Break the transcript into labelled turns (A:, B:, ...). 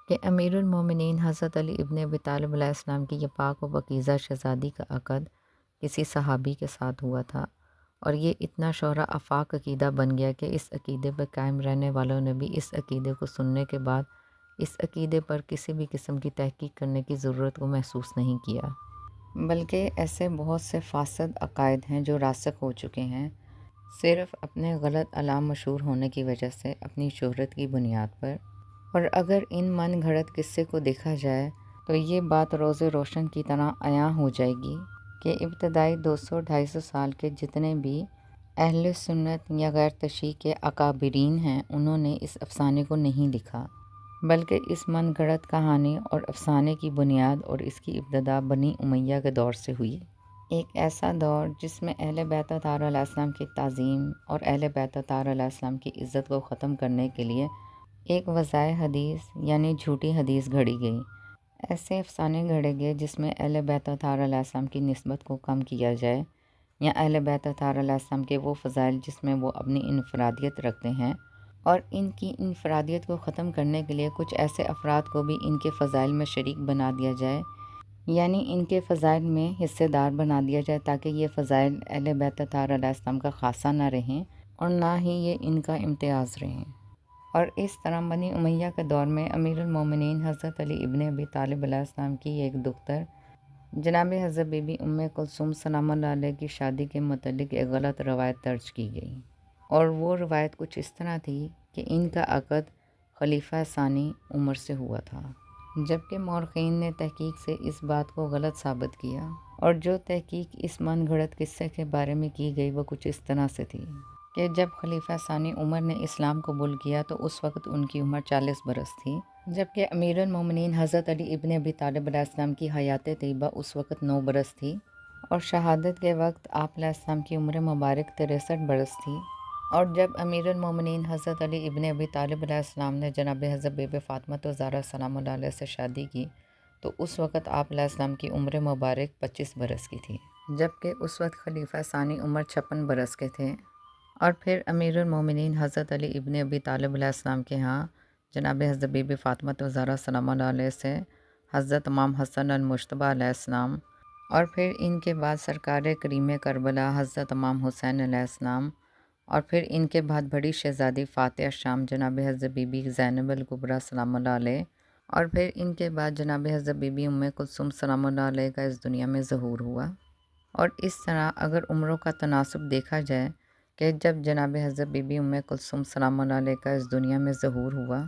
A: کہ امیر المومنین حضرت علی ابن ابی طالب علیہ السلام کی یہ پاک و پاکیزہ شہزادی کا عقد کسی صحابی کے ساتھ ہوا تھا، اور یہ اتنا شعرا آفاق عقیدہ بن گیا کہ اس عقیدے پر قائم رہنے والوں نے بھی اس عقیدے کو سننے کے بعد اس عقیدے پر کسی بھی قسم کی تحقیق کرنے کی ضرورت کو محسوس نہیں کیا، بلکہ ایسے بہت سے فاسد عقائد ہیں جو راسخ ہو چکے ہیں صرف اپنے غلط علام مشہور ہونے کی وجہ سے، اپنی شہرت کی بنیاد پر۔ اور اگر ان من گھڑت قصے کو دیکھا جائے تو یہ بات روز روشن کی طرح عیاں ہو جائے گی کہ ابتدائی 200-250 سال کے جتنے بھی اہل سنت یا غیر تشیع کے اکابرین ہیں، انہوں نے اس افسانے کو نہیں لکھا، بلکہ اس من گھڑت کہانی اور افسانے کی بنیاد اور اس کی ابتدا بنی امیہ کے دور سے ہوئی، ایک ایسا دور جس میں اہل بیت اطہار علیہ السلام کی تعظیم اور اہل بیت اطہار علیہ السلام کی عزت کو ختم کرنے کے لیے ایک وضع حدیث یعنی جھوٹی حدیث گھڑی گئی، ایسے افسانے گھڑے گئے جس میں اہل بیت اطہار علیہ السلام کی نسبت کو کم کیا جائے، یا اہل بیت اطہار علیہ السلام کے وہ فضائل جس میں وہ اپنی انفرادیت رکھتے ہیں، اور ان کی انفرادیت کو ختم کرنے کے لیے کچھ ایسے افراد کو بھی ان کے فضائل میں شریک بنا دیا جائے، یعنی ان کے فضائل میں حصے دار بنا دیا جائے، تاکہ یہ فضائل اہل بیت اطہار علیہ السلام کا خاصہ نہ رہیں اور نہ ہی یہ ان کا امتیاز رہیں۔ اور اس طرح بنی امیہ کے دور میں امیر المومنین حضرت علی ابن ابی طالب علیہ السلام کی ایک دختر جناب حضرت بی بی ام کلثوم سلام اللہ علیہ کی شادی کے متعلق ایک غلط روایت درج کی گئی، اور وہ روایت کچھ اس طرح تھی کہ ان کا عقد خلیفہ ثانی عمر سے ہوا تھا، جبکہ مورخین نے تحقیق سے اس بات کو غلط ثابت کیا، اور جو تحقیق اس من گھڑت قصے کے بارے میں کی گئی وہ کچھ اس طرح سے تھی کہ جب خلیفہ ثانی عمر نے اسلام قبول کیا تو اس وقت ان کی عمر 40 برس تھی، جبکہ امیر المومنین حضرت علی ابن ابی طالب علیہ السلام کی حیات طیبہ اس وقت 9 برس تھی، اور شہادت کے وقت آپ علیہ السلام کی عمر مبارک 63 برس تھی۔ اور جب امیر المومنین حضرت علی ابن ابی طالب علیہ السلام نے جناب حضرت بی بی فاطمہ الزہرا سلام اللہ علیہ سے شادی کی تو اس وقت آپ علیہ السلام کی عمر مبارک 25 برس کی تھی، جبکہ اس وقت خلیفہ ثانی عمر 56 برس کے تھے۔ اور پھر امیر المومنین حضرت علی ابن ابی طالب علیہ السلام کے ہاں جناب حضرت بی بی فاطمہ الزہرا سلام اللہ علیہ سے حضرت امام حسن المجتبیٰ علیہ السلام، اور پھر ان کے بعد سرکار کریم کربلا حضرت امام حسین علیہ السلام، اور پھر ان کے بعد بڑی شہزادی فاتحہ شام جناب حضرت بی بی زینب الکبریٰ سلام اللہ علیہ، اور پھر ان کے بعد جناب حضرت بی بی ام کلثوم سلام اللہ علیہ کا اس دنیا میں ظہور ہوا۔ اور اس طرح اگر عمروں کا تناسب دیکھا جائے کہ جب جناب حضرت بی بی ام کلثوم سلام اللہ علیہ کا اس دنیا میں ظہور ہوا